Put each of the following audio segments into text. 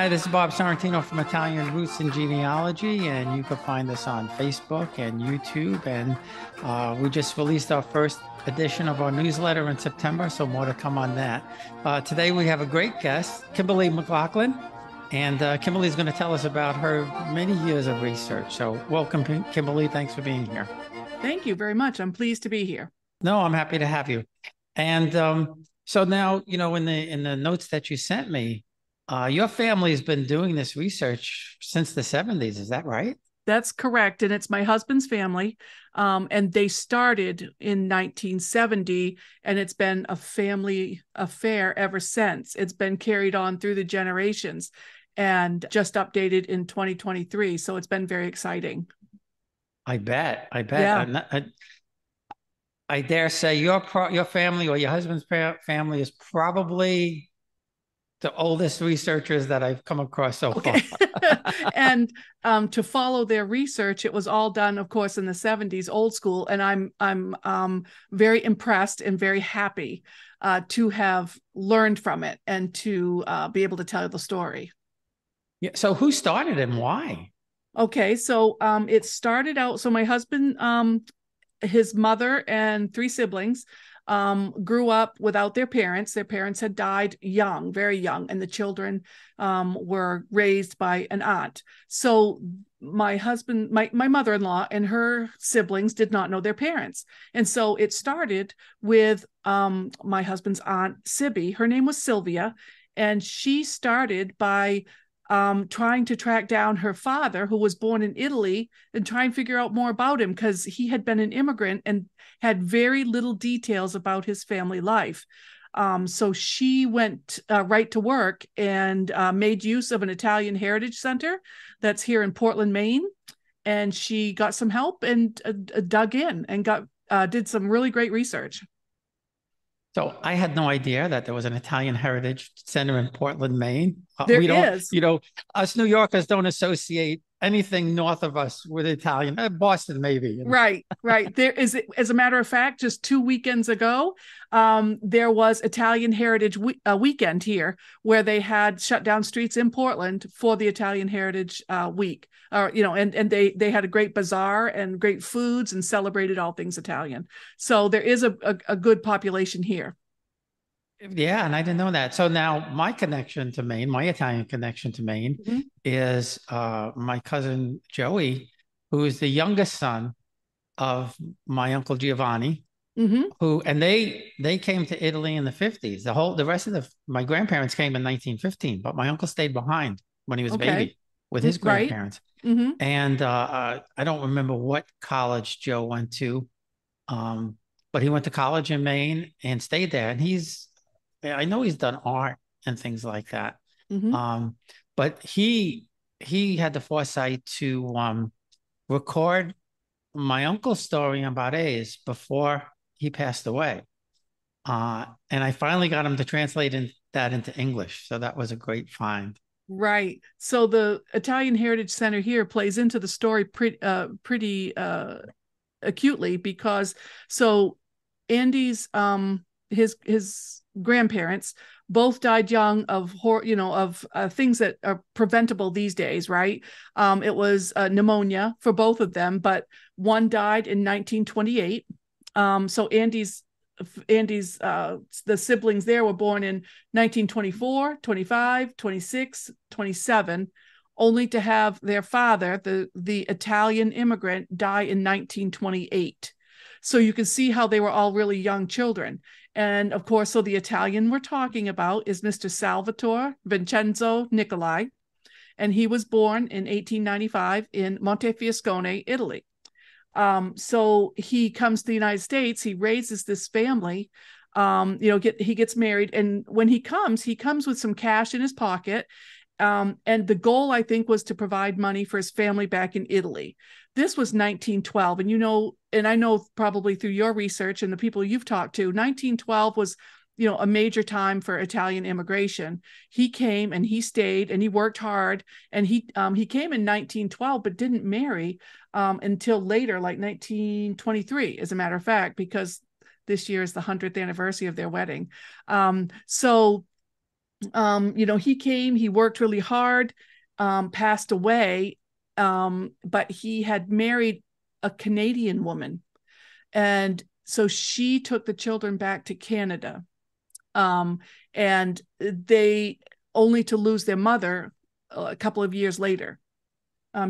this is Bob Sorrentino from Italian Roots and Genealogy, and you can find us on Facebook and YouTube. And we just released our first edition of our newsletter in September, so more to come on that. Today we have a great guest, Kimberley McLaughlin, and Kimberley is going to tell us about her many years of research. So welcome, Kimberley. Thanks for being here. Thank you very much. I'm pleased to be here. No, I'm happy to have you. And so now, in the notes that you sent me, your family has been doing this research since the 70s. Is that right? That's correct. And it's my husband's family. And they started in 1970, and it's been a family affair ever since. It's been carried on through the generations and just updated in 2023. So it's been very exciting. I bet. Yeah. I dare say your family or your husband's family is probably the oldest researchers that I've come across so far. And to follow their research, it was all done, of course, in the 70s, old school. And I'm very impressed and very happy to have learned from it and to be able to tell the story. Yeah. So who started and why? Okay, so it started out. So my husband, his mother and three siblings grew up without their parents. Their parents had died young, very young, and the children were raised by an aunt. So my husband, my mother-in-law and her siblings did not know their parents. And so it started with my husband's aunt, Sibby. Her name was Sylvia, and she started by trying to track down her father, who was born in Italy, and try and figure out more about him because he had been an immigrant and had very little details about his family life. So she went right to work and made use of an Italian Heritage Center that's here in Portland, Maine. And she got some help and dug in and did some really great research. So I had no idea that there was an Italian Heritage Center in Portland, Maine. There We don't, is. Us New Yorkers don't associate anything north of us with Italian. Boston, maybe. Right. There is, as a matter of fact, just 2 weekends ago, there was Italian Heritage Weekend here, where they had shut down streets in Portland for the Italian Heritage Week. And they had a great bazaar and great foods and celebrated all things Italian. So there is a good population here. Yeah, and I didn't know that. So now my connection to Maine, my Italian connection to Maine, Mm-hmm. is my cousin Joey, who is the youngest son of my uncle Giovanni, Mm-hmm. and they came to Italy in the 50s. The rest of my grandparents came in 1915, but my uncle stayed behind when he was a baby with his Right. grandparents. Mm-hmm. And I don't remember what college Joe went to, but he went to college in Maine and stayed there. And I know he's done art and things like that. Mm-hmm. But he had the foresight to record my uncle's story in Barres before he passed away. And I finally got him to translate that into English. So that was a great find. Right. So the Italian Heritage Center here plays into the story pretty acutely because Andy's his grandparents both died young of things that are preventable these days, right? It was pneumonia for both of them, but one died in 1928. So Andy's the siblings there were born in 1924, 25, 26, 27, only to have their father, the Italian immigrant, die in 1928. So you can see how they were all really young children. And of course, so the Italian we're talking about is Mr. Salvatore Vincenzo Nicolai. And he was born in 1895 in Montefiascone, Italy. So he comes to the United States, he raises this family, he gets married. And when he comes with some cash in his pocket. And the goal, I think, was to provide money for his family back in Italy. This was 1912. And I know probably through your research and the people you've talked to, 1912 was, a major time for Italian immigration. He came and he stayed and he worked hard. And he came in 1912, but didn't marry until later, like 1923, as a matter of fact, because this year is the 100th anniversary of their wedding. So He came, he worked really hard, passed away, but he had married a Canadian woman. And so she took the children back to Canada. And they only to lose their mother a couple of years later.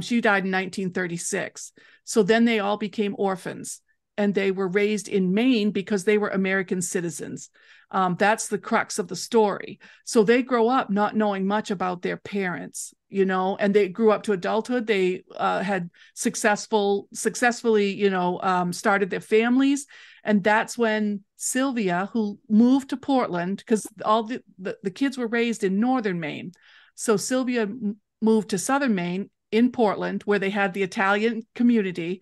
She died in 1936. So then they all became orphans, and they were raised in Maine because they were American citizens. That's the crux of the story. So they grow up not knowing much about their parents, and they grew up to adulthood. They had successfully, started their families. And that's when Sylvia, who moved to Portland, because all the kids were raised in northern Maine. So Sylvia moved to southern Maine in Portland, where they had the Italian community.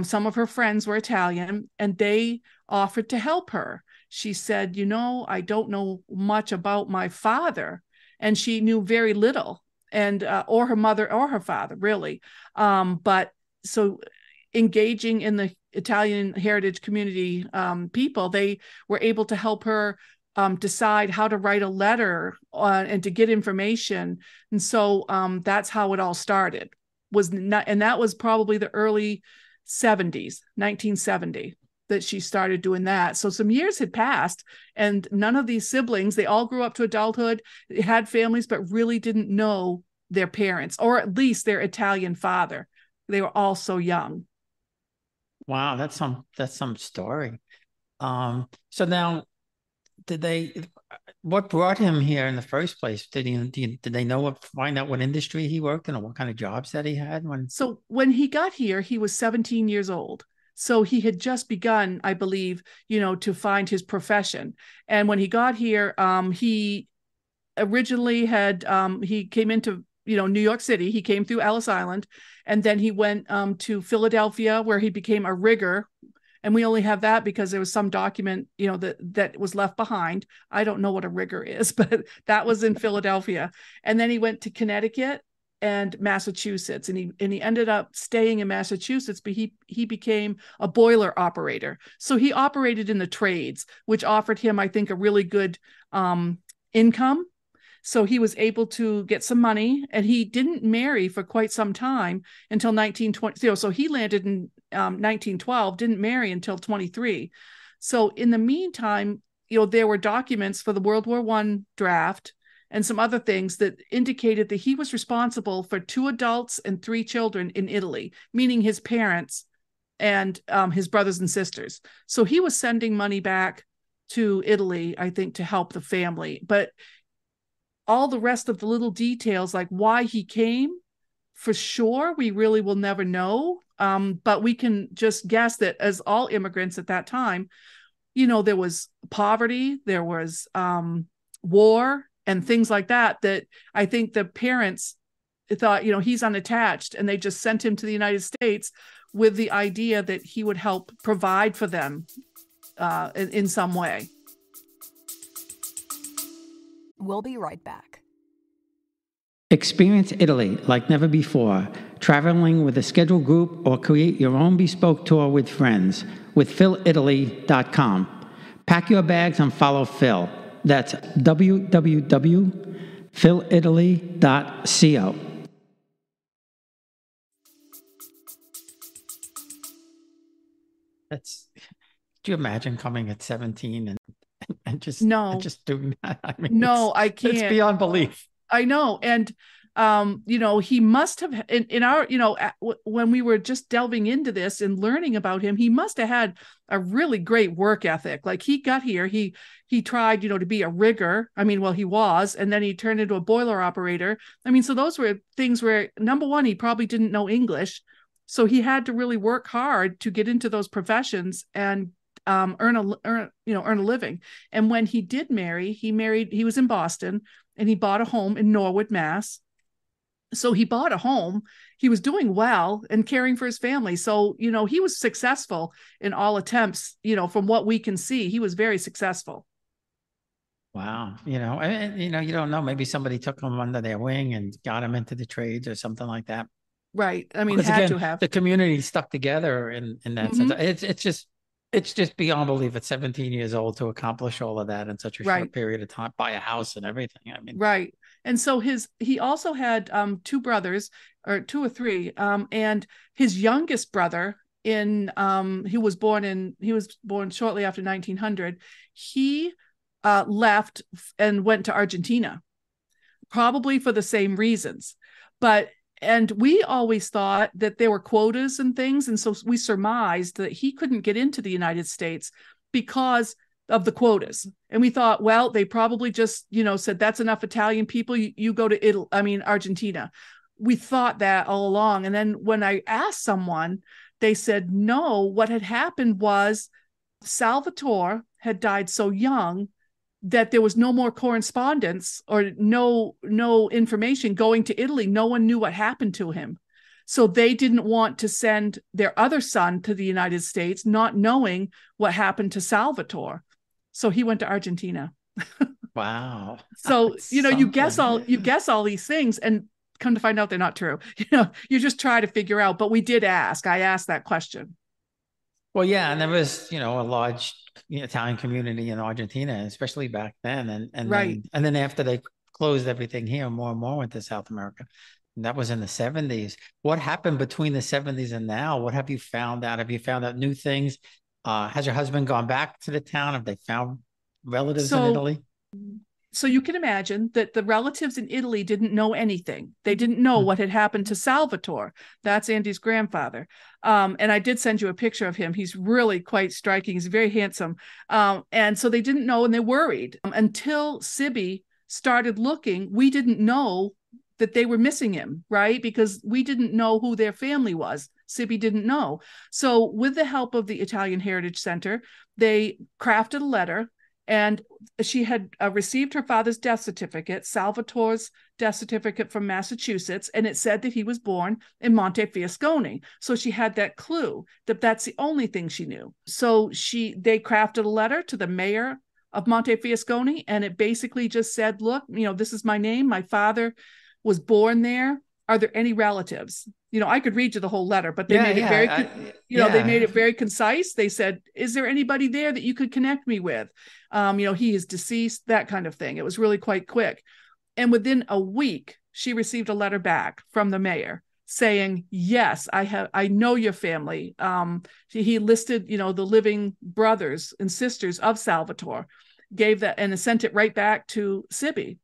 Some of her friends were Italian, and they offered to help her. She said, I don't know much about my father. And she knew very little, and or her mother or her father, really. But so engaging in the Italian heritage community people, they were able to help her decide how to write a letter and to get information. And so that's how it all started. And that was probably the early 70s, 1970, that she started doing that. So some years had passed, and none of these siblings, they all grew up to adulthood, had families, but really didn't know their parents, or at least their Italian father. They were all so young. Wow, that's some story. So now, what brought him here in the first place? Did they find out what industry he worked in, or what kind of jobs that he had So when he got here, he was 17 years old. So he had just begun, I believe, to find his profession. And when he got here, he originally he came into, New York City. He came through Ellis Island, and then he went to Philadelphia, where he became a rigger. And we only have that because there was some document, that was left behind. I don't know what a rigger is, but that was in Philadelphia. And then he went to Connecticut and Massachusetts, and he ended up staying in Massachusetts, but he became a boiler operator. So he operated in the trades, which offered him, I think, a really good income. So he was able to get some money, and he didn't marry for quite some time until 1920. So he landed in 1912, didn't marry until 23. So in the meantime, there were documents for the World War I draft and some other things that indicated that he was responsible for 2 adults and 3 children in Italy, meaning his parents and his brothers and sisters. So he was sending money back to Italy, I think, to help the family. But all the rest of the little details, like why he came, for sure, we really will never know. But we can just guess that, as all immigrants at that time, there was poverty, there was war and things like that I think the parents thought, he's unattached, and they just sent him to the United States with the idea that he would help provide for them in some way. We'll be right back. Experience Italy like never before, traveling with a scheduled group or create your own bespoke tour with friends with philitaly.com. Pack your bags and follow Phil. That's www.philitaly.co. Do you imagine coming at 17 and just doing that? I mean, no, I can't. It's beyond belief. I know. And, he must have, in our, when we were just delving into this and learning about him, he must have had a really great work ethic. Like, he got here, he tried, to be a rigger. I mean, well, he was, and then he turned into a boiler operator. I mean, so those were things where, number one, he probably didn't know English. So he had to really work hard to get into those professions and earn a living. And when he did marry, he was in Boston, and he bought a home in Norwood, Mass. So he bought a home. He was doing well and caring for his family. So, he was successful in all attempts, from what we can see. He was very successful. Wow. You don't know. Maybe somebody took him under their wing and got him into the trades or something like that. Right. I mean, because again, to have the community stuck together in that sense. It's just It's just beyond belief at 17 years old to accomplish all of that in such a short Right. period of time, buy a house and everything. I mean, Right. And so he also had two brothers, or two or three, and his youngest brother he was born shortly after 1900. He left and went to Argentina, probably for the same reasons. And we always thought that there were quotas and things, and so we surmised that he couldn't get into the United States because of the quotas. And we thought, well, they probably just, said that's enough Italian people. You go to Argentina. We thought that all along. And then when I asked someone, they said, no, what had happened was Salvatore had died so young that there was no more correspondence or no information going to Italy. No one knew what happened to him. So they didn't want to send their other son to the United States, not knowing what happened to Salvatore. So he went to Argentina. wow. So, you guess Something. all these things, and come to find out they're not true. You just try to figure out, but I asked that question. Well, yeah, and there was, a large Italian community in Argentina, especially back then, Right. and then after they closed everything here, more and more went to South America. And that was in the 70s. What happened between the 70s and now? What have you found out? Have you found out new things? Has your husband gone back to the town? Have they found relatives in So Italy? So you can imagine that the relatives in Italy didn't know anything. They didn't know what had happened to Salvatore. That's Andy's grandfather. And I did send you a picture of him. He's really quite striking. He's very handsome. And so they didn't know, and they worried. Until Sibby started looking, we didn't know that they were missing him, right? Because we didn't know who their family was. Sibby didn't know. So with the help of the Italian Heritage Center, they crafted a letter, and she had received her father's death certificate, Salvatore's death certificate from Massachusetts, and it said that he was born in Montefiascone. So she had that clue that that's the only thing she knew. So they crafted a letter to the mayor of Montefiascone, and it basically just said, look, this is my name. My father was born there. Are there any relatives? I could read you the whole letter, but they Yeah, made it very, they made yeah. it very concise. They said, is there anybody there that you could connect me with? He is deceased, that kind of thing. It was really quite quick. And within a week, she received a letter back from the mayor saying, yes, I know your family. He listed, the living brothers and sisters of Salvatore, gave that and sent it right back to Sibby.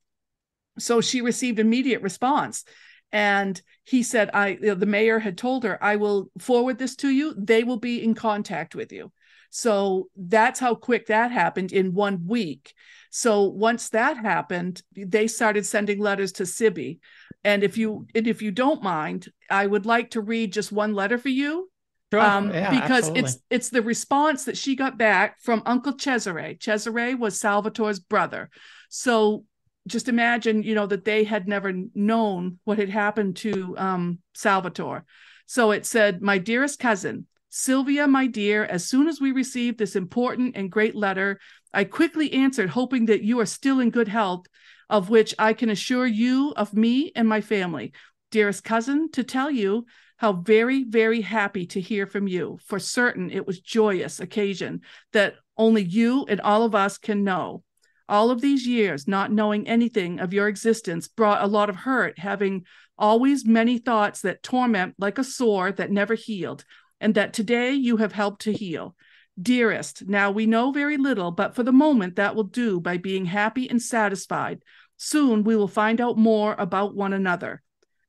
So she received immediate response. And he said, the mayor had told her, I will forward this to you. They will be in contact with you. So that's how quick that happened in 1 week. So once that happened, they started sending letters to Sibby. And if you don't mind, I would like to read just one letter for you. Sure. Yeah, Because absolutely. it's the response that she got back from Uncle Cesare. Cesare was Salvatore's brother. So just imagine, that they had never known what had happened to Salvatore. So it said, my dearest cousin, Sylvia, my dear, as soon as we received this important and great letter, I quickly answered, hoping that you are still in good health, of which I can assure you of me and my family. Dearest cousin, to tell you how very, very happy to hear from you. For certain, it was joyous occasion that only you and all of us can know. All of these years, not knowing anything of your existence brought a lot of hurt, having always many thoughts that torment like a sore that never healed, and that today you have helped to heal. Dearest, now we know very little, but for the moment that will do by being happy and satisfied. Soon we will find out more about one another.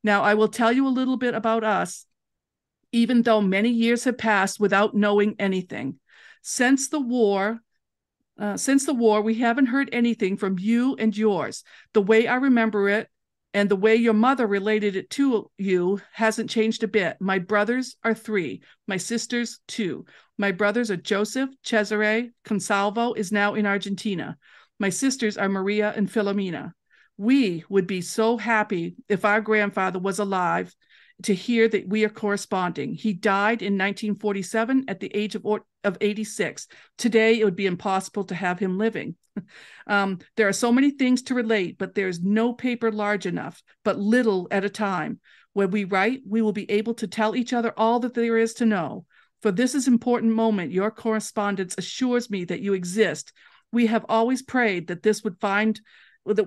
Now I will tell you a little bit about us, even though many years have passed without knowing anything. Since the war, we haven't heard anything from you and yours. The way I remember it and the way your mother related it to you hasn't changed a bit. My brothers are 3, my sisters 2. My brothers are Joseph, Cesare, Consalvo is now in Argentina. My sisters are Maria and Filomena. We would be so happy if our grandfather was alive to hear that we are corresponding. He died in 1947 at the age of 86. Today, it would be impossible to have him living. There are so many things to relate, but there's no paper large enough, but little at a time. When we write, we will be able to tell each other all that there is to know. For this is important moment, your correspondence assures me that you exist. We have always prayed that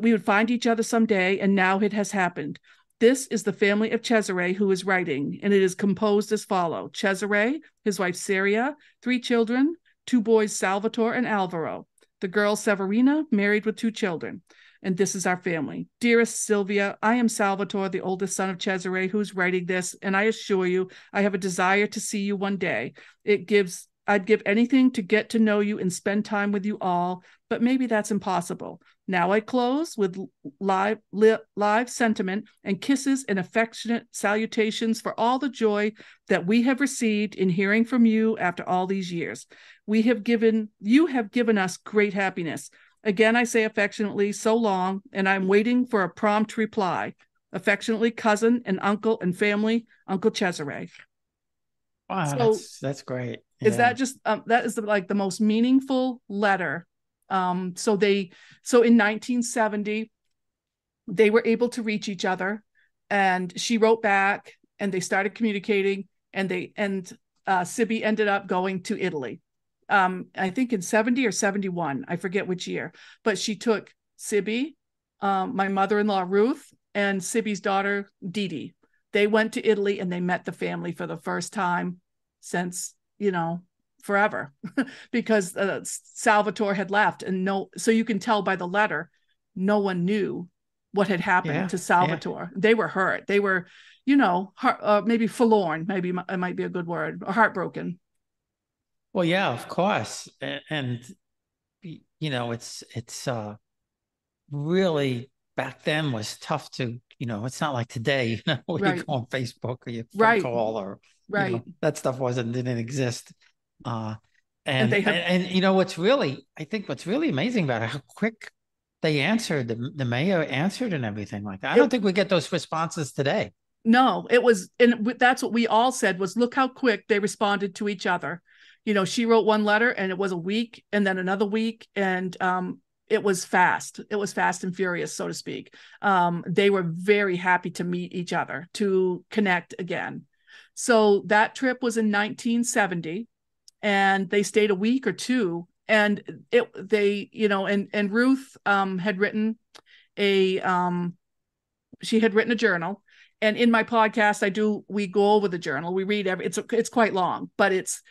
we would find each other someday, and now it has happened. This is the family of Cesare who is writing, and it is composed as follows. Cesare, his wife Syria, 3 children, 2 boys, Salvatore and Alvaro. The girl Severina, married with 2 children. And this is our family. Dearest Sylvia, I am Salvatore, the oldest son of Cesare, who's writing this, and I assure you, I have a desire to see you one day. I'd give anything to get to know you and spend time with you all, but maybe that's impossible. Now I close with live sentiment and kisses and affectionate salutations for all the joy that we have received in hearing from you after all these years. You have given us great happiness. Again, I say affectionately, so long, and I'm waiting for a prompt reply. Affectionately, cousin and uncle and family, Uncle Cesare. Wow, that's great. Is that just that is the most meaningful letter? So in 1970, they were able to reach each other, and she wrote back, and they started communicating, and Sibby ended up going to Italy. I think in 70 or 71, I forget which year, but she took Sibby, my mother-in-law Ruth, and Sibby's daughter Dee Dee. They went to Italy and they met the family for the first time since, forever, because Salvatore had left, so you can tell by the letter, no one knew what had happened to Salvatore. They were hurt. They were, maybe forlorn, maybe it might be a good word, or heartbroken. Well, yeah, of course. And it's really back then was tough to, it's not like today, where you go on Facebook or you phone call or that stuff didn't exist. And what's really amazing about it, how quick they answered, the mayor answered and everything like that. I don't think we get those responses today. No, it was, and that's what we all said was, look how quick they responded to each other. She wrote one letter and it was a week and then another week. And it was fast. It was fast and furious, so to speak. They were very happy to meet each other, to connect again. So that trip was in 1970 and they stayed a week or two. And and Ruth had written she had written a journal. And in my podcast, we go over the journal. We read it's quite long, but it's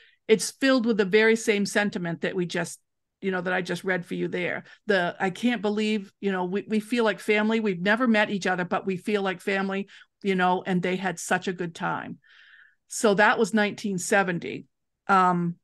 filled with the very same sentiment that we just, that I just read for you there. I can't believe, we feel like family. We've never met each other, but we feel like family, and they had such a good time. So that was 1970. And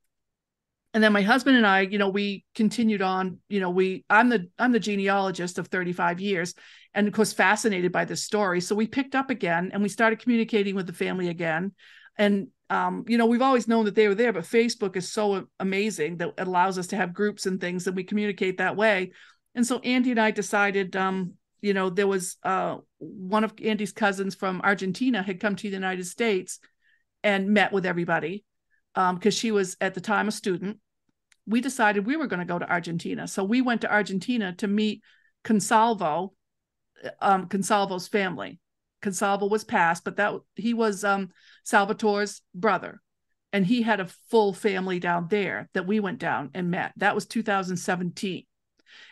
then my husband and I, we continued on, I'm the genealogist of 35 years and of course fascinated by this story. So we picked up again and we started communicating with the family again. And we've always known that they were there, but Facebook is so amazing that it allows us to have groups and things and we communicate that way. And so Andy and I decided, there was one of Andy's cousins from Argentina had come to the United States and met with everybody because she was at the time a student. We decided we were going to go to Argentina. So we went to Argentina to meet Consalvo's family. Consalvo was passed, but he was Salvatore's brother, and he had a full family down there that we went down and met. That was 2017,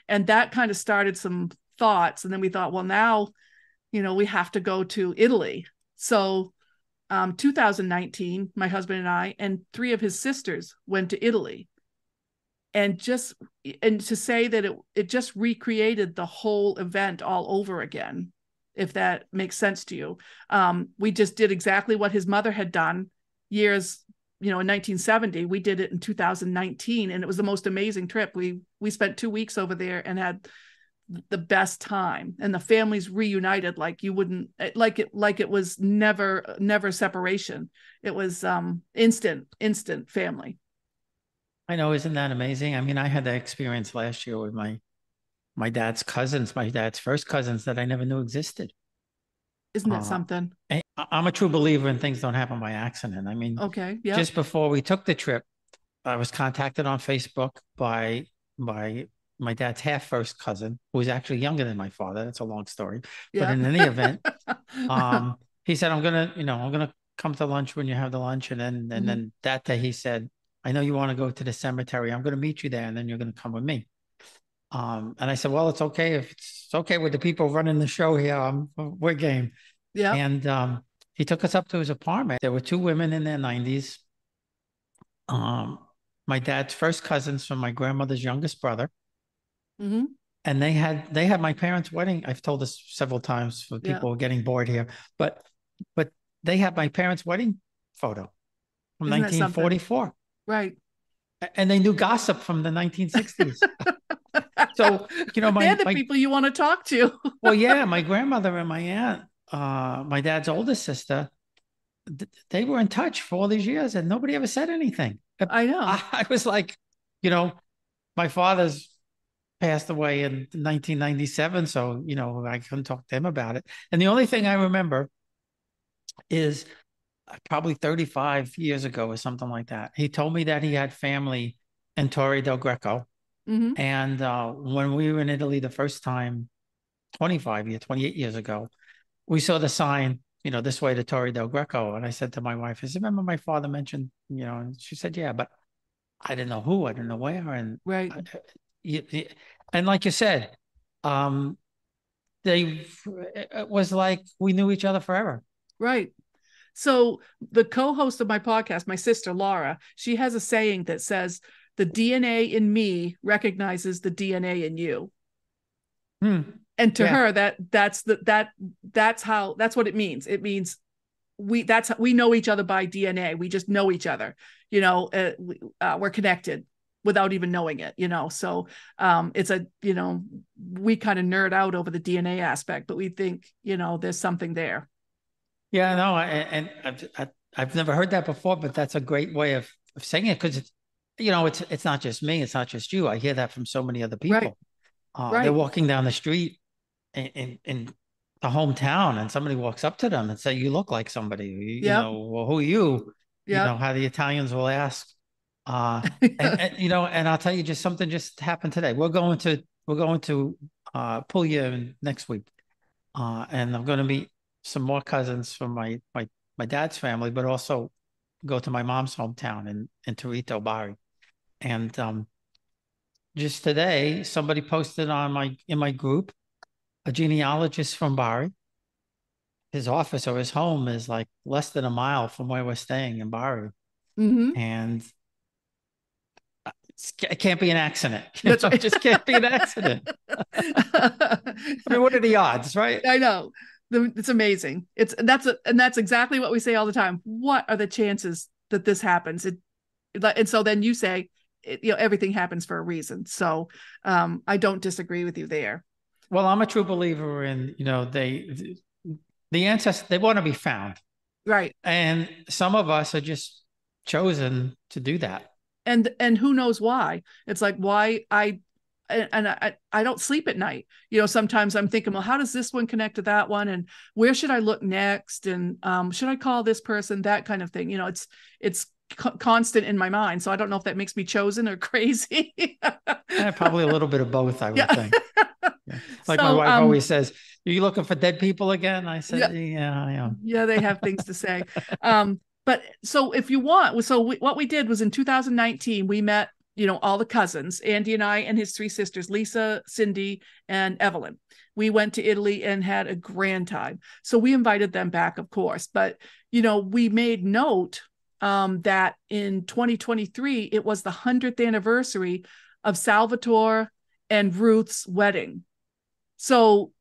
and that kind of started some thoughts. And then we thought, well, now, we have to go to Italy. So 2019, my husband and I and 3 of his sisters went to Italy, and to say that it just recreated the whole event all over again, if that makes sense to you. We just did exactly what his mother had done years, in 1970. We did it in 2019, and it was the most amazing trip. We spent 2 weeks over there and had the best time, and the families reunited like you wouldn't, like it was never separation. It was instant family. I know, isn't that amazing? I mean, I had that experience last year with my dad's cousins, my dad's first cousins that I never knew existed. Isn't that something? I'm a true believer in things don't happen by accident. I mean, just before we took the trip, I was contacted on Facebook by my dad's half first cousin, who was actually younger than my father. That's a long story. But in any event, he said, I'm gonna come to lunch when you have the lunch. And Mm-hmm. then that day he said, I know you want to go to the cemetery. I'm going to meet you there, and then you're going to come with me. And I said, well, it's okay. If it's okay with the people running the show here, we're game. Yeah. And he took us up to his apartment. There were two women in their 90s. My dad's first cousins from my grandmother's youngest brother. Mm-hmm. And they had my parents' wedding. I've told this several times for people who are getting bored here, but they had my parents' wedding photo from Isn't that 1944. Right. And they knew gossip from the 1960s. So, they're the people you want to talk to. Well, yeah, my grandmother and my aunt, my dad's oldest sister, they were in touch for all these years, and nobody ever said anything. I know. I was like, my father's passed away in 1997, so I couldn't talk to him about it. And the only thing I remember is probably 35 years ago or something like that. He told me that he had family in Torre del Greco. Mm-hmm. And when we were in Italy the first time, 28 years ago, we saw the sign, this way to Torre del Greco. And I said to my wife, I said, remember my father mentioned, and she said, yeah, but I didn't know who, I didn't know where. And right. And like you said, it was like we knew each other forever. Right. So the co-host of my podcast, my sister, Laura, she has a saying that says, the DNA in me recognizes the DNA in you. And to her, that's what it means. It means we know each other by DNA. We just know each other, we're connected without even knowing it, so it's we kind of nerd out over the DNA aspect, but we think, there's something there. Yeah, no, and I've never heard that before, but that's a great way of saying it, because it's not just me, it's not just you. I hear that from so many other people. Right. They're walking down the street in the hometown, and somebody walks up to them and say, "You look like somebody." Well, who are you? Yeah. How the Italians will ask. And I'll tell you, something just happened today. We're going to Puglia next week, and I'm going to meet some more cousins from my dad's family, but also go to my mom's hometown in Torito Bari. And just today, somebody posted in my group, a genealogist from Bari. His office or his home is like less than a mile from where we're staying in Bari. Mm-hmm. And it can't be an accident. That's right. It just can't be an accident. I mean, what are the odds, right? I know. It's amazing. That's exactly what we say all the time. What are the chances that this happens? And so then you say, everything happens for a reason. So I don't disagree with you there. Well, I'm a true believer in, the ancestors, they want to be found. Right. And some of us are just chosen to do that. And who knows why? It's like, why I don't sleep at night. Sometimes I'm thinking, well, how does this one connect to that one? And where should I look next? And should I call this person? That kind of thing. It's constant in my mind. So I don't know if that makes me chosen or crazy. Probably a little bit of both, I would think. Yeah. Like my wife always says, "Are you looking for dead people again?" I said, yeah, I am. Yeah, they have things to say. But so if you want, what we did was in 2019, we met, all the cousins, Andy and I and his three sisters, Lisa, Cindy, and Evelyn. We went to Italy and had a grand time. So we invited them back, of course. But, we made note that in 2023, it was the 100th anniversary of Salvatore and Ruth's wedding. So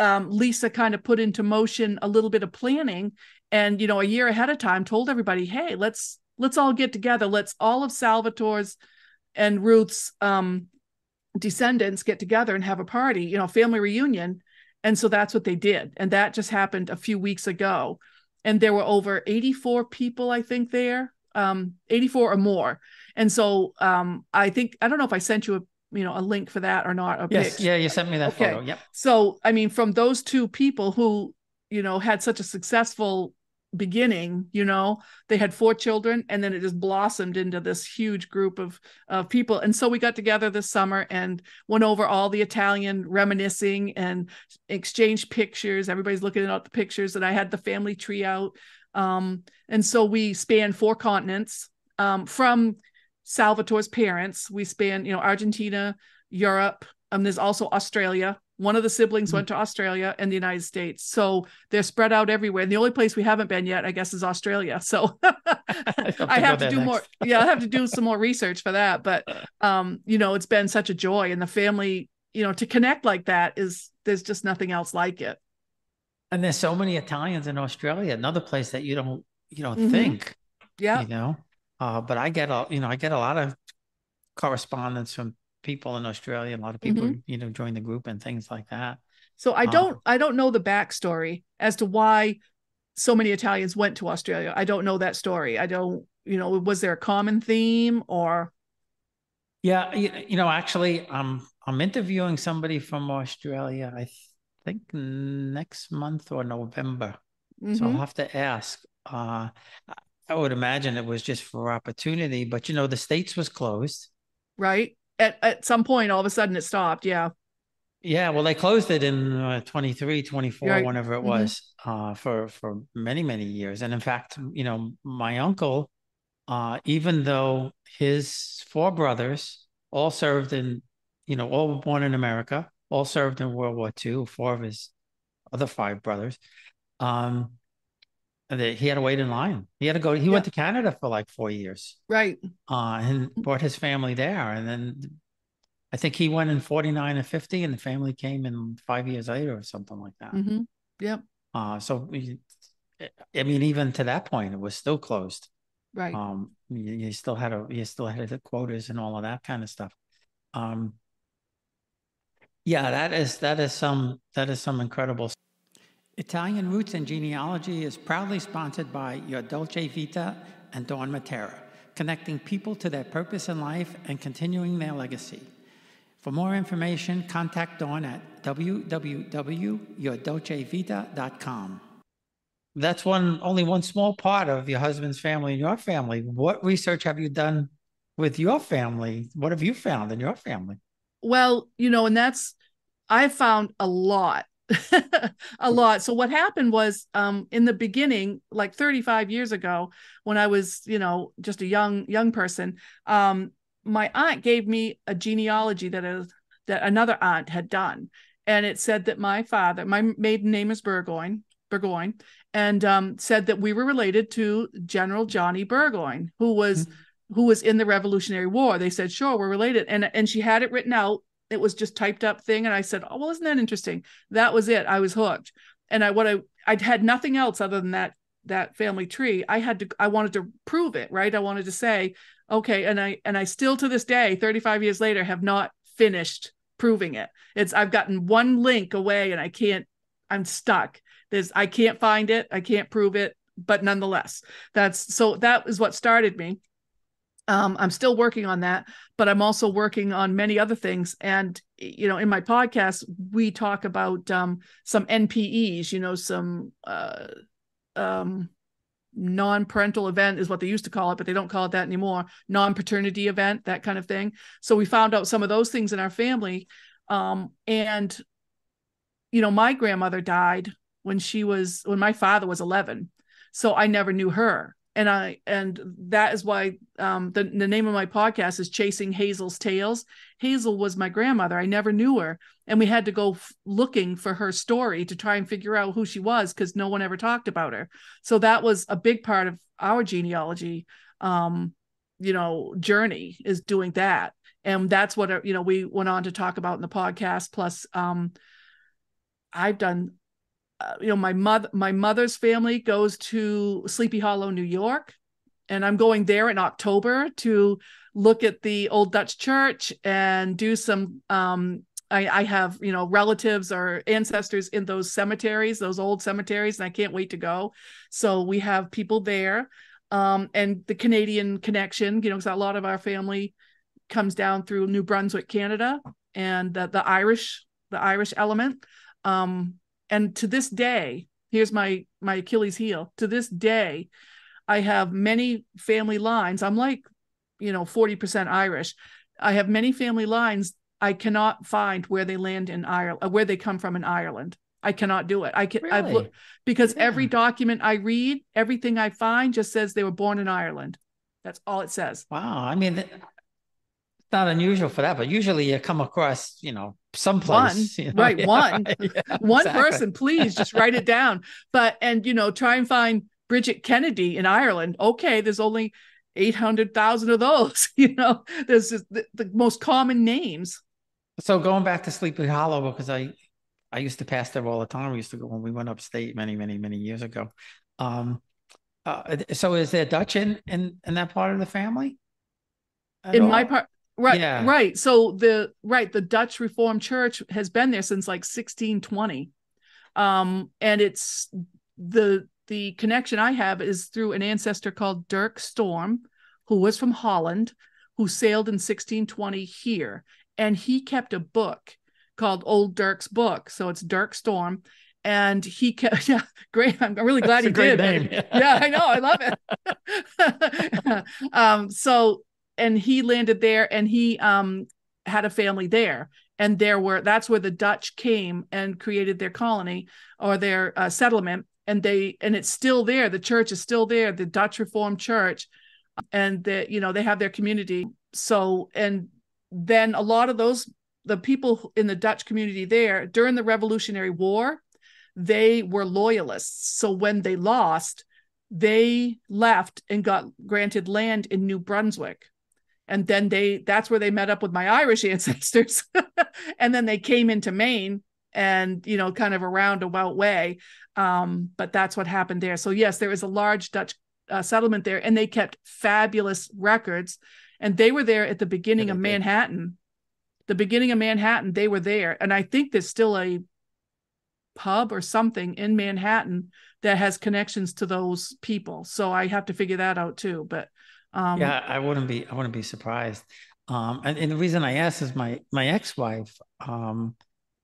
Lisa kind of put into motion a little bit of planning, and a year ahead of time told everybody, hey, let's all get together. Let's all of Salvatore's and Ruth's descendants get together and have a party, family reunion. And so that's what they did. And that just happened a few weeks ago. And there were over 84 people, I think, there, 84 or more. And so I don't know if I sent you a link for that or not. Yes. Picture. Yeah. You sent me that photo. Yep. So, I mean, from those two people who, had such a successful beginning, they had 4 children, and then it just blossomed into this huge group of people. And so we got together this summer and went over all the Italian reminiscing and exchanged pictures. Everybody's looking at the pictures, and I had the family tree out. And so we span 4 continents. From Salvatore's parents, we span, Argentina, Europe. There's also Australia. One of the siblings went to Australia and the United States. So they're spread out everywhere. And the only place we haven't been yet, I guess, is Australia. So I have to do more. Yeah, I have to do some more research for that. But, it's been such a joy. And the family, to connect like that there's just nothing else like it. And there's so many Italians in Australia, another place that you don't think, Yeah. But I get a lot of correspondence from people in Australia, a lot of people, join the group and things like that. So I don't know the backstory as to why so many Italians went to Australia. I don't know that story. I don't, was there a common theme or? Yeah. Actually, I'm interviewing somebody from Australia, I think next month or November. So I'll have to ask. I would imagine it was just for opportunity, but the States was closed. Right. At some point, all of a sudden it stopped. Yeah. Yeah. Well, they closed it in 23, 24, right. whenever it was, for many, many years. And in fact, my uncle, even though his 4 brothers all served in, all born in America, all served in World War II, 4 of his other 5 brothers, he had to wait in line. He had to go. He went to Canada for like 4 years. Right. And brought his family there. And then I think he went in 49 and 50, and the family came in 5 years later or something like that. Yep. So, I mean, even to that point, it was still closed. Right. You still had the quotas and all of that kind of stuff. Yeah, that is some incredible. Italian Roots and Genealogy is proudly sponsored by Your Dolce Vita and Dawn Matera, connecting people to their purpose in life and continuing their legacy. For more information, contact Dawn at www.yourdolcevita.com. That's only one small part of your husband's family and your family. What research have you done with your family? What have you found in your family? Well, and I found a lot. A lot. So what happened was, in the beginning, like 35 years ago, when I was, just a young person, my aunt gave me a genealogy that another aunt had done. And it said that my maiden name is Burgoyne, and said that we were related to General Johnny Burgoyne, who was in the Revolutionary War. They said, sure, we're related. And she had it written out. It was just typed up thing. And I said, oh, well, isn't that interesting? That was it. I was hooked. And I'd had nothing else other than that family tree. I wanted to prove it, right? I wanted to say, okay. And I still to this day, 35 years later, have not finished proving it. I've gotten one link away and I'm stuck. I can't find it. I can't prove it, but nonetheless, that is what started me. I'm still working on that, but I'm also working on many other things. And, in my podcast, we talk about some NPEs, some non-parental event is what they used to call it, but they don't call it that anymore. Non-paternity event, that kind of thing. So we found out some of those things in our family. And, my grandmother died when my father was 11. So I never knew her. And that is why the name of my podcast is Chasing Hazel's Tales. Hazel was my grandmother. I never knew her. And we had to go looking for her story to try and figure out who she was, because no one ever talked about her. So that was a big part of our genealogy, journey, is doing that. And that's what, we went on to talk about in the podcast. Plus, I've done my mother's family goes to Sleepy Hollow, New York, and I'm going there in October to look at the old Dutch church and do some, I have, relatives or ancestors in those cemeteries, those old cemeteries, and I can't wait to go. So we have people there, and the Canadian connection, because a lot of our family comes down through New Brunswick, Canada, and the Irish element. And to this day, here's my Achilles heel. To this day, I have many family lines. I'm like, 40% Irish. I have many family lines. I cannot find where they land in Ireland, where they come from in Ireland. I cannot do it. I've Really? looked, because Yeah. every document I read, everything I find just says they were born in Ireland. That's all it says. Wow. I mean, it's not unusual for that, but usually you come across, One, someplace, right? yeah, One, right, yeah, one exactly. person, please just write it down. But, and, try and find Bridget Kennedy in Ireland. Okay, there's only 800,000 of those. There's just the most common names. So going back to Sleepy Hollow, because I used to pass there all the time. We used to go when we went upstate many, many, many years ago. Um, so is there Dutch in that part of the family at In my all? part, right, Yeah. right. So the Dutch Reformed Church has been there since like 1620. And it's the connection I have is through an ancestor called Dirk Storm, who was from Holland, who sailed in 1620 here, and he kept a book called Old Dirk's Book. So it's Dirk Storm, and he kept, yeah, great. I'm really glad That's a he great did. name. Yeah, I know, I love it. So, and he landed there, and he had a family there, and that's where the Dutch came and created their colony or their settlement, and it's still there. The church is still there, the Dutch Reformed Church, and they have their community. So, and then a lot of the people in the Dutch community there during the Revolutionary War, they were loyalists. So when they lost, they left and got granted land in New Brunswick. And then that's where they met up with my Irish ancestors. And then they came into Maine and, kind of a roundabout way. But that's what happened there. So yes, there is a large Dutch settlement there, and they kept fabulous records. And they were there at the beginning of Manhattan. The beginning of Manhattan, they were there. And I think there's still a pub or something in Manhattan that has connections to those people. So I have to figure that out too. But yeah, I wouldn't be surprised. And the reason I asked is my ex-wife,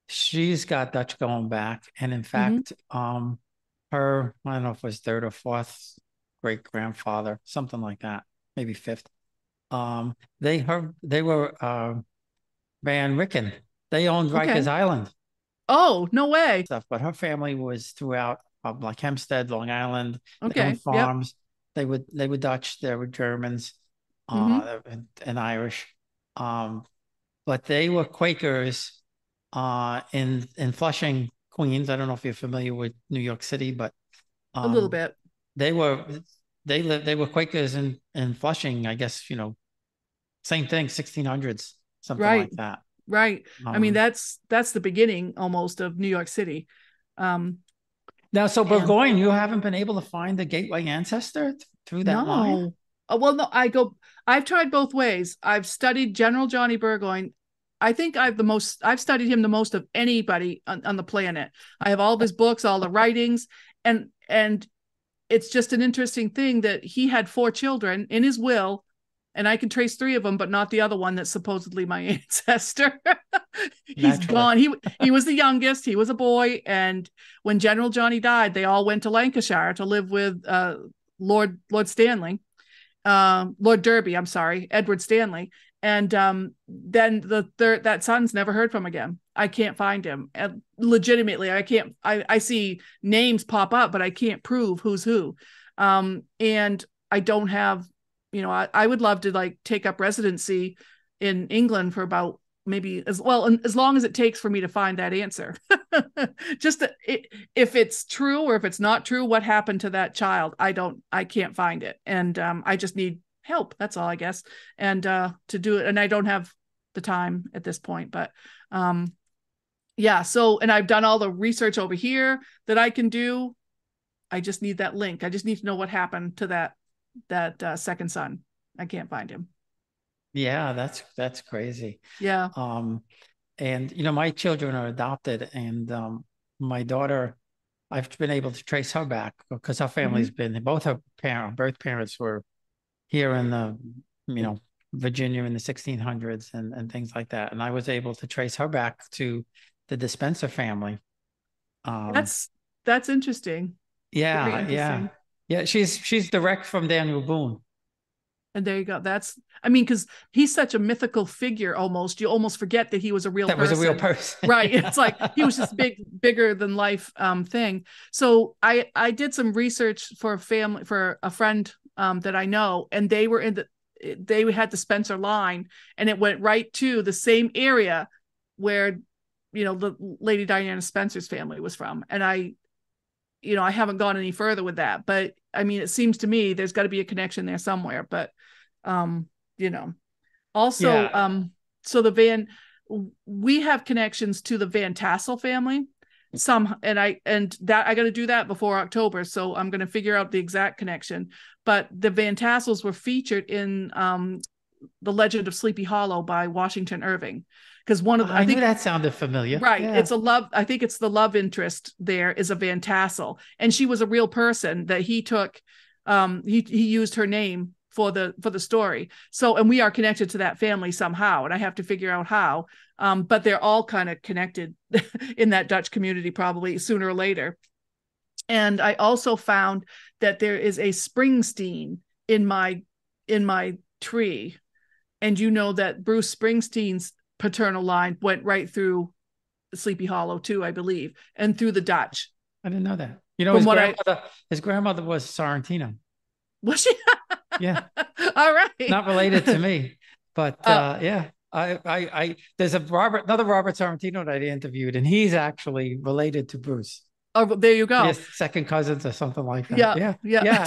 she's got Dutch going back. And in fact, her, I don't know if it was third or fourth great grandfather, something like that, maybe fifth. They were Van Ricken. They owned Rikers okay. Island Oh, no way. stuff, but her family was throughout like Hempstead, Long Island. They Okay. owned Yep. farms. They were Dutch, they were Germans, and Irish. But they were Quakers in Flushing, Queens. I don't know if you're familiar with New York City, but A little bit. they were they were Quakers in Flushing, I guess, same thing, 1600s, something Right. like that. Right. I mean, that's the beginning almost of New York City. Now, so Burgoyne, you haven't been able to find the gateway ancestor through that line? No. Well, no, I've tried both ways. I've studied General Johnny Burgoyne. I think I've studied him the most of anybody on the planet. I have all of his books, all the writings, and it's just an interesting thing that he had 4 children in his will, and I can trace 3 of them, but not the other one that's supposedly my ancestor. He's gone. He was the youngest. He was a boy, and when General Johnny died, they all went to Lancashire to live with Lord Stanley, Lord Derby. I'm sorry, Edward Stanley. And then that son's never heard from again. I can't find him. And legitimately, I can't. I see names pop up, but I can't prove who's who. And I don't have, I would love to like take up residency in England for about maybe as long as it takes for me to find that answer. Just if it's true or if it's not true, what happened to that child? I can't find it. And I just need help. That's all, I guess. And to do it. And I don't have the time at this point, but yeah. So, and I've done all the research over here that I can do. I just need that link. I just need to know what happened to that second son. I can't find him. Yeah, that's crazy. Yeah. And my children are adopted, and my daughter, I've been able to trace her back because her family's been, both her birth parents were here in the, Virginia in the 1600s and things like that. And I was able to trace her back to the Dispenser family. That's interesting. Yeah, Very interesting. yeah. Yeah, she's direct from Daniel Boone. And there you go. I mean, because he's such a mythical figure almost. You almost forget that he was a real person. That was a real person. Right. It's like he was just bigger than life thing. So I did some research for a friend that I know, and they had the Spencer line, and it went right to the same area where, the Lady Diana Spencer's family was from. And I haven't gone any further with that, but I mean, it seems to me there's got to be a connection there somewhere, but also, Yeah. so we have connections to the Van Tassel family. I got to do that before October. So I'm going to figure out the exact connection, but the Van Tassels were featured in, The Legend of Sleepy Hollow by Washington Irving. Because I think that sounded familiar. Right. Yeah. I think it's the love interest there is a Van Tassel. And she was a real person that he took, he used her name for the story. So, and we are connected to that family somehow, and I have to figure out how. But they're all kind of connected in that Dutch community, probably sooner or later. And I also found that there is a Springsteen in my tree. And that Bruce Springsteen's paternal line went right through Sleepy Hollow too, I believe, and through the Dutch. I didn't know that. His grandmother was Sorrentino. Was she? Yeah. All right. Not related to me, but yeah. There's another Robert Sorrentino that I interviewed, and he's actually related to Bruce. Oh, there you go. Yes, second cousins or something like that. Yeah.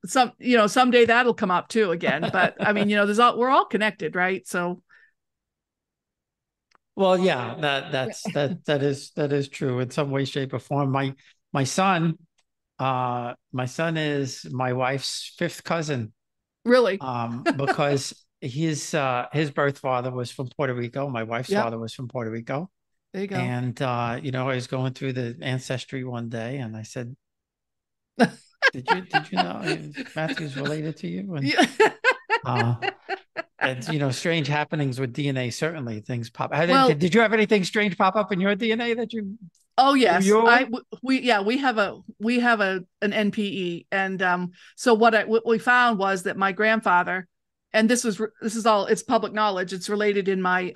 So, someday that'll come up too again. But I mean, we're all connected, right? So. Well, yeah, that is true in some way, shape, or form. My son is my wife's fifth cousin. Really? Because his birth father was from Puerto Rico. My wife's father was from Puerto Rico. There you go. And I was going through the ancestry one day, and I said, "Did you know Matthew's related to you?" And strange happenings with DNA. Certainly, things pop. Did you have anything strange pop up in your DNA that you? Oh yes, we have an NPE, and so what we found was that my grandfather, and this is all, it's public knowledge, it's related in my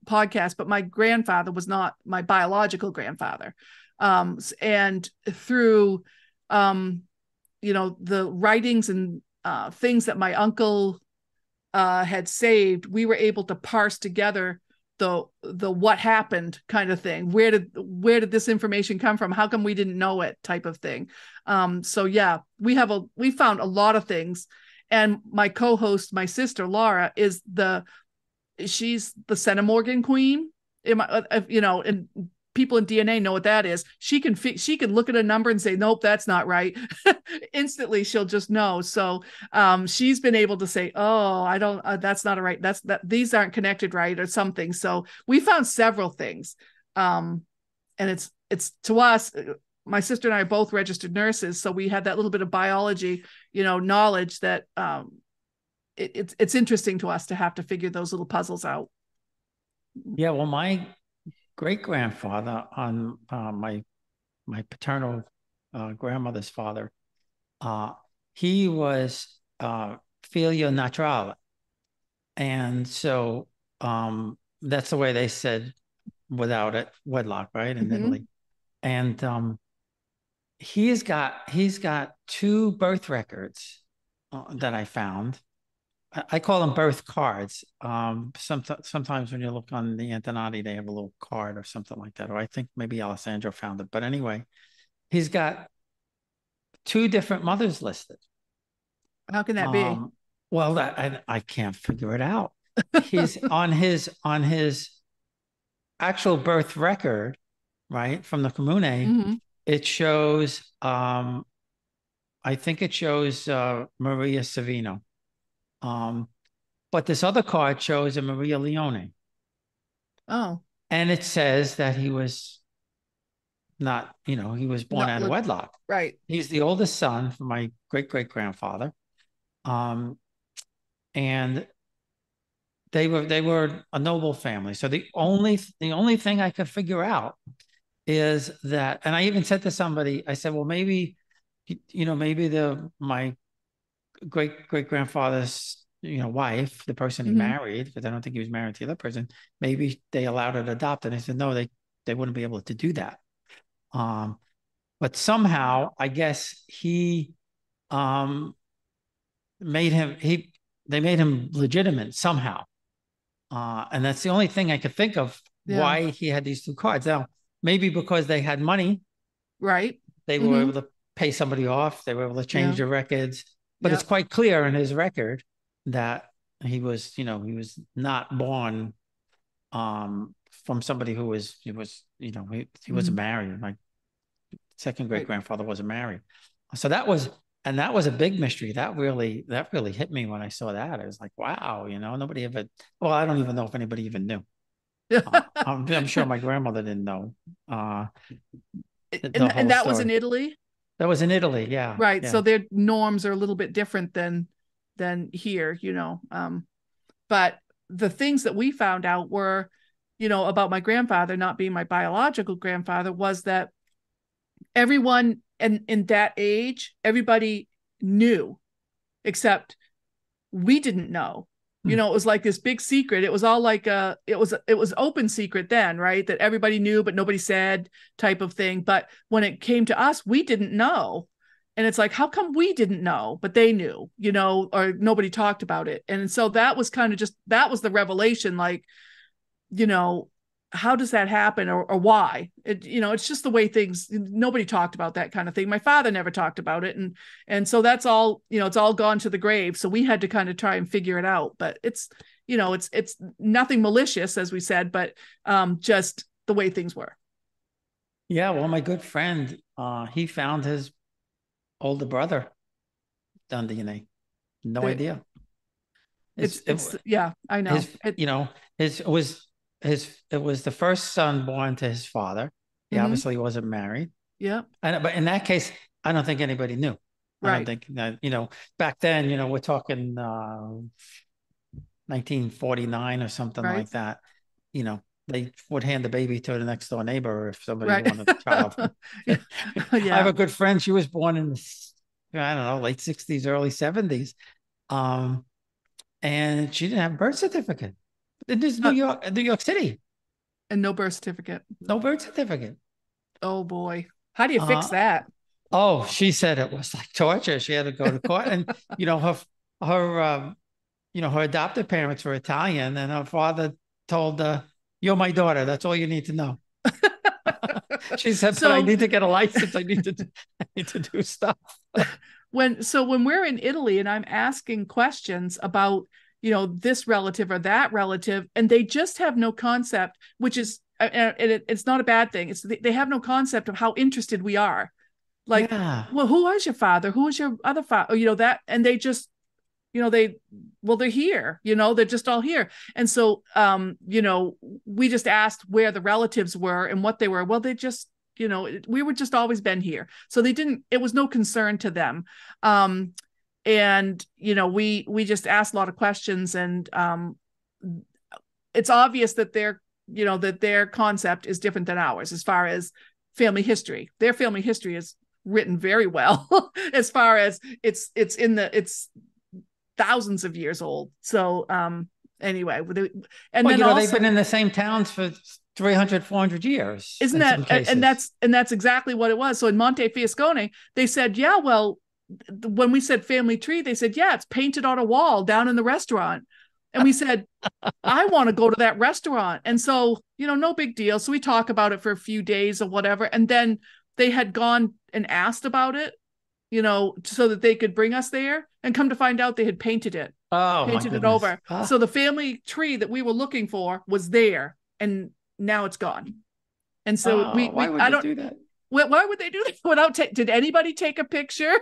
podcast, but my grandfather was not my biological grandfather, and through the writings and things that my uncle had saved, we were able to parse together the what happened kind of thing. Where did this information come from? How come we didn't know it type of thing? So yeah, we found a lot of things. And my co-host, my sister Laura, she's the Centimorgan queen. And people in DNA know what that is. She can look at a number and say, nope, that's not right. Instantly, she'll just know. So she's been able to say, oh, I don't, that's not a right. These aren't connected right or something. So we found several things. And it's to us, my sister and I are both registered nurses. So we had that little bit of biology, knowledge that it's interesting to us to have to figure those little puzzles out. Yeah. Well, my great-grandfather on my paternal grandmother's father, he was figlio naturale, and so that's the way they said without it, wedlock, right, in Italy. And he's got two birth records that I found. I call them birth cards. Sometimes when you look on the Antonati, they have a little card or something like that. Or I think maybe Alessandro found it. But anyway, he's got two different mothers listed. How can that be? Well, I can't figure it out. He's on his actual birth record, right, from the Comune. It shows, I think it shows Maria Savino. But this other card shows a Maria Leone. Oh. And it says that he was not, he was born out of wedlock. Right. He's the oldest son from my great-great-grandfather. And they were a noble family. So the only thing I could figure out is that, and I even said to somebody, I said, well, maybe, maybe my great grandfather's, wife, the person he married, because I don't think he was married to the other person, maybe they allowed her to adopt. And I said, no, they wouldn't be able to do that. But somehow, I guess um, they made him legitimate somehow. And that's the only thing I could think of why he had these two cards. Now, maybe because they had money, right? They were able to pay somebody off. They were able to change the records. But it's quite clear in his record that he was not born from somebody who he wasn't married. My second great grandfather wasn't married. So that was a big mystery. That really hit me when I saw that. I was like, wow, nobody ever. Well, I don't even know if anybody even knew. I'm sure my grandmother didn't know. And that was in Italy? That was in Italy, yeah. Right. Yeah. So their norms are a little bit different than here, But the things that we found out were, about my grandfather not being my biological grandfather, was that everyone in that age, everybody knew, except we didn't know. It was like this big secret. It was all like it was open secret then, right? That everybody knew, but nobody said, type of thing. But when it came to us, we didn't know. And it's like, how come we didn't know, but they knew, or nobody talked about it. And so that was kind of that was the revelation, like, how does that happen, or why? It's just the way things, nobody talked about that kind of thing. My father never talked about it. And so that's all, it's all gone to the grave. So we had to kind of try and figure it out, but it's nothing malicious, as we said, but just the way things were. Yeah. Well, my good friend, he found his older brother done DNA. No idea. Yeah, I know. It was the first son born to his father. He obviously wasn't married. Yeah. But in that case, I don't think anybody knew. Right. I don't think that, back then, we're talking 1949 or something like that. They would hand the baby to the next door neighbor if somebody wanted a child. Yeah. I have a good friend. She was born in I don't know, late 60s, early 70s. And she didn't have a birth certificate. It is New York City. And no birth certificate. No birth certificate. Oh boy. How do you fix that? Oh, she said it was like torture. She had to go to court. And her adoptive parents were Italian, and her father told her, "You're my daughter. That's all you need to know." She said, "But I need to get a license. I need to do stuff." When we're in Italy and I'm asking questions about, this relative or that relative, and they just have no concept, which is, it's not a bad thing. They have no concept of how interested we are. Like, well, who was your father? Who was your other father? That, and they just, they're here, they're just all here. And so, we just asked where the relatives were and what they were. Well, they just, we were just always been here. So it was no concern to them. And, we just asked a lot of questions, and it's obvious that their concept is different than ours as far as family history. Their family history is written very well as far as it's thousands of years old. So anyway, and then also, they've been in the same towns for 300, 400 years. Isn't that, and that's exactly what it was. So in Montefiascone, they said, yeah, well, when we said family tree, they said, yeah, it's painted on a wall down in the restaurant. And we said, I want to go to that restaurant. And so, no big deal. So we talk about it for a few days or whatever. And then they had gone and asked about it, so that they could bring us there, and come to find out they had painted it. Painted it over. So the family tree that we were looking for was there, and now it's gone. And so why would they do that? Why would they do that did anybody take a picture?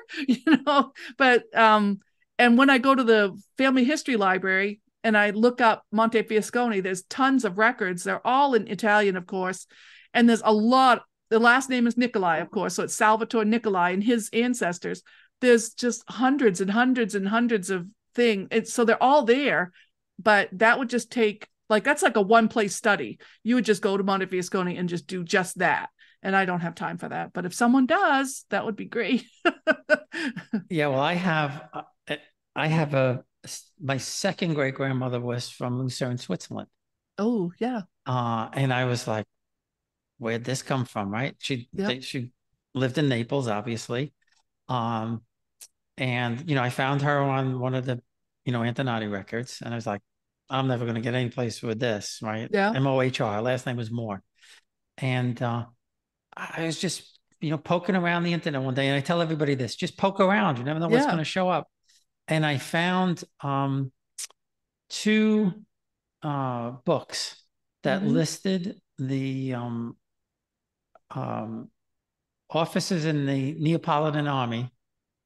But and when I go to the family history library and I look up Montefiascone, there's tons of records. They're all in Italian, of course. And there's a lot. The last name is Nicolai, of course. So it's Salvatore Nicolai and his ancestors. There's just hundreds and hundreds and hundreds of things. So they're all there, but that would just take, that's like a one-place study. You would just go to Montefiascone and just do just that. and I don't have time for that. But if someone does, that would be great. Yeah, well, I have my second great grandmother was from Lucerne, Switzerland. Oh, yeah. And I was like, where'd this come from, right? Yep. She lived in Naples, obviously. Um, and I found her on one of the, Antonati records, and I was like, I'm never going to get any place with this, right? Yeah. Mohr. Last name was Moore, and I was just, poking around the internet one day, and I tell everybody this: just poke around. You never know what's Yeah. going to show up. And I found two books that listed the officers in the Neapolitan Army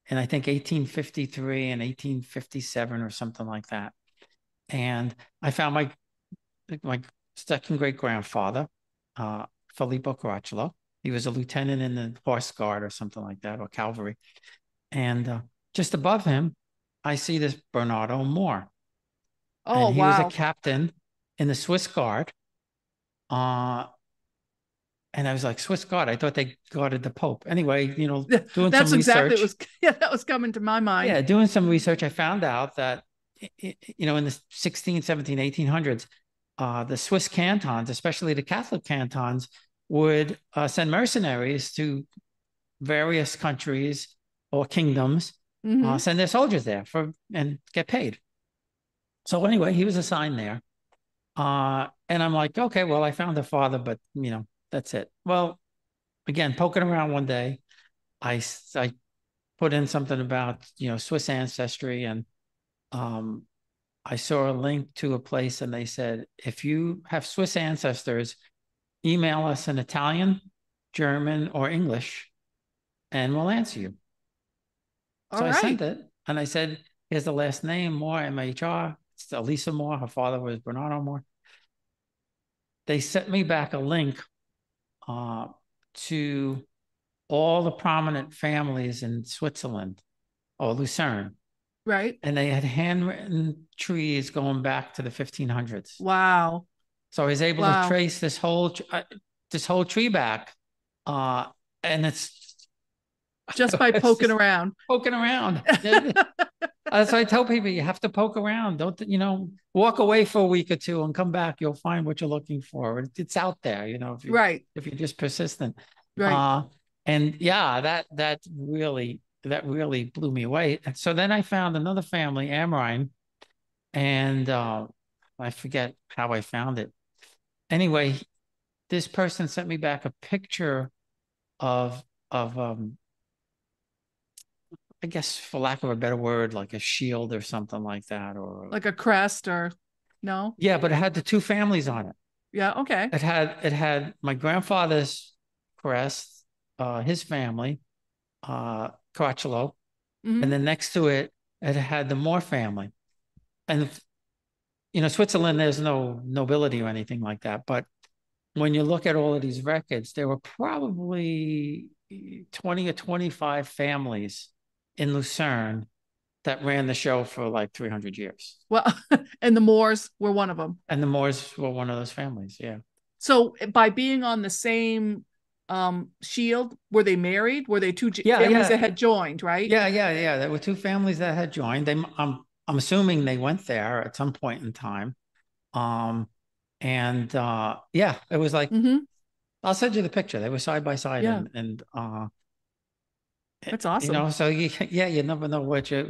in, I think, 1853 and 1857 or something like that. And I found my second great grandfather, Filippo Caracciolo. He was a lieutenant in the Horse Guard or something like that, or cavalry. And just above him, I see this Bernardo Moore. Oh, and he was a wow. captain in the Swiss Guard. And I was like, Swiss Guard? I thought they guarded the Pope. Anyway, doing That's some exactly research. that was coming to my mind. Yeah, doing some research, I found out that, in the 16, 17, 1800s, the Swiss cantons, especially the Catholic cantons, would send mercenaries to various countries or kingdoms, send their soldiers there and get paid. So anyway, he was assigned there. And I'm like, okay, well, I found a father, but that's it. Well, again, poking around one day, I put in something about, Swiss ancestry, and I saw a link to a place, and they said, if you have Swiss ancestors, email us in Italian, German, or English, and we'll answer you. So I sent it, and I said, here's the last name, Moore, M-H-R. It's Elisa Moore. Her father was Bernardo Moore. They sent me back a link to all the prominent families in Switzerland or Lucerne. Right. And they had handwritten trees going back to the 1500s. Wow. So I was able to trace this whole tree back. And it's just by poking around. Poking around. So I tell people, you have to poke around. Don't, walk away for a week or two and come back. You'll find what you're looking for. It's out there, if you're just persistent. Right. And yeah, that really blew me away. And so then I found another family, Amrine, and I forget how I found it. Anyway, this person sent me back a picture of I guess, for lack of a better word, like a shield or something like that, or like a crest, or no? Yeah, but it had the two families on it. Yeah, okay. It had my grandfather's crest, his family, Caracciolo, and then next to it, it had the Moore family. And Switzerland, there's no nobility or anything like that, but when you look at all of these records, there were probably 20 or 25 families in Lucerne that ran the show for like 300 years. Well, and the Moores were one of them. And the Moores were one of those families, yeah. So by being on the same shield, were they married? Were they two families that had joined, right? Yeah. There were two families that had joined. I'm assuming they went there at some point in time. And it was like, I'll send you the picture. They were side by side, and that's awesome. So you never know what you're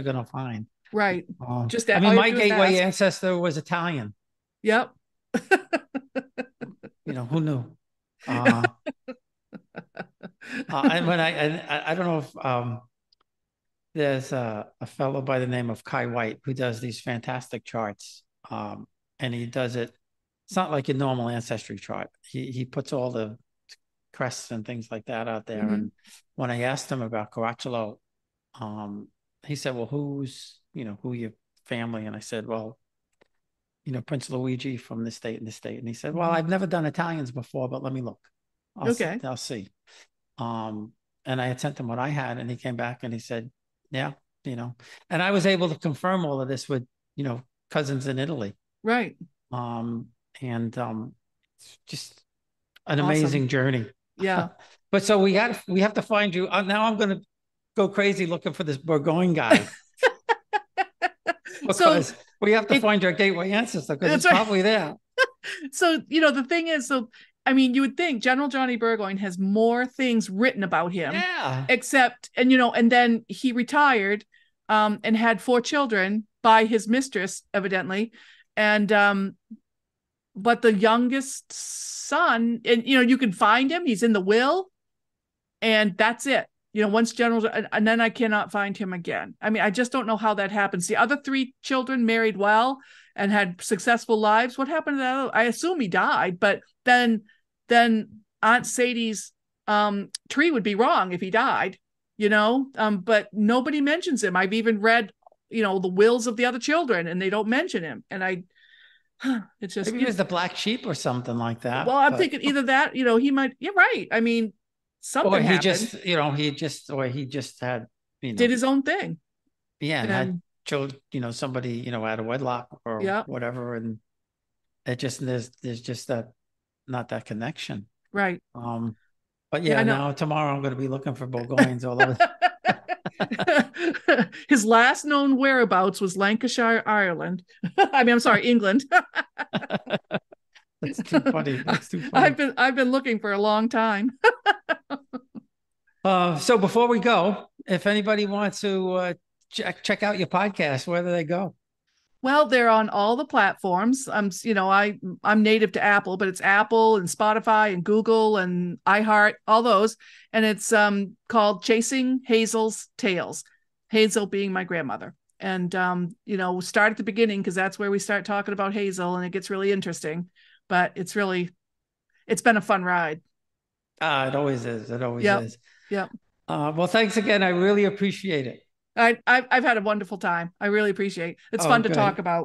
gonna find. Right. Just my gateway ancestor was Italian. Yep. Who knew? And when I don't know if there's a fellow by the name of Kai White who does these fantastic charts. And he does it. It's not like a normal ancestry chart. He puts all the crests and things like that out there. And when I asked him about Caracciolo, he said, well, who your family? And I said, well, Prince Luigi from this state and this state. And he said, well, I've never done Italians before, but let me look. I'll see. And I had sent him what I had, and he came back and he said, yeah, and I was able to confirm all of this with, cousins in Italy. Right. And just an amazing journey. Yeah. But so we have to find you. Now I'm going to go crazy looking for this Burgoyne guy. Because we have to find your gateway ancestor, because it's probably there. So, the thing is, I mean, you would think General Johnny Burgoyne has more things written about him. Yeah. Except, and then he retired and had 4 children by his mistress, evidently. And, but the youngest son, and, you can find him, he's in the will, and that's it. Once General, and then I cannot find him again. I mean, I just don't know how that happens. The other 3 children married well and had successful lives. What happened to that? I assume he died, but then Aunt Sadie's tree would be wrong if he died, but nobody mentions him. I've even read, the wills of the other children, and they don't mention him. And it's just, maybe he was the black sheep or something like that. Well, I'm thinking either that, he might, you're right. I mean, something or he happened. he just had, did his own thing. Yeah. And had children, somebody, out of wedlock or whatever. And it just, there's just not that connection. Right. But now tomorrow I'm going to be looking for Burgoynes all over. His last known whereabouts was Lancashire, Ireland. I'm sorry, England. That's too funny. I've been looking for a long time. So before we go, if anybody wants to check out your podcast, where do they go? Well, they're on all the platforms. I'm native to Apple, but it's Apple and Spotify and Google and iHeart, all those. And it's called Chasing Hazel's Tales. Hazel being my grandmother. And start at the beginning, because that's where we start talking about Hazel, and it gets really interesting. But it's been a fun ride. It always is. It always is. Yeah. Well, thanks again. I really appreciate it. I've had a wonderful time. I really appreciate it. It's fun to talk about.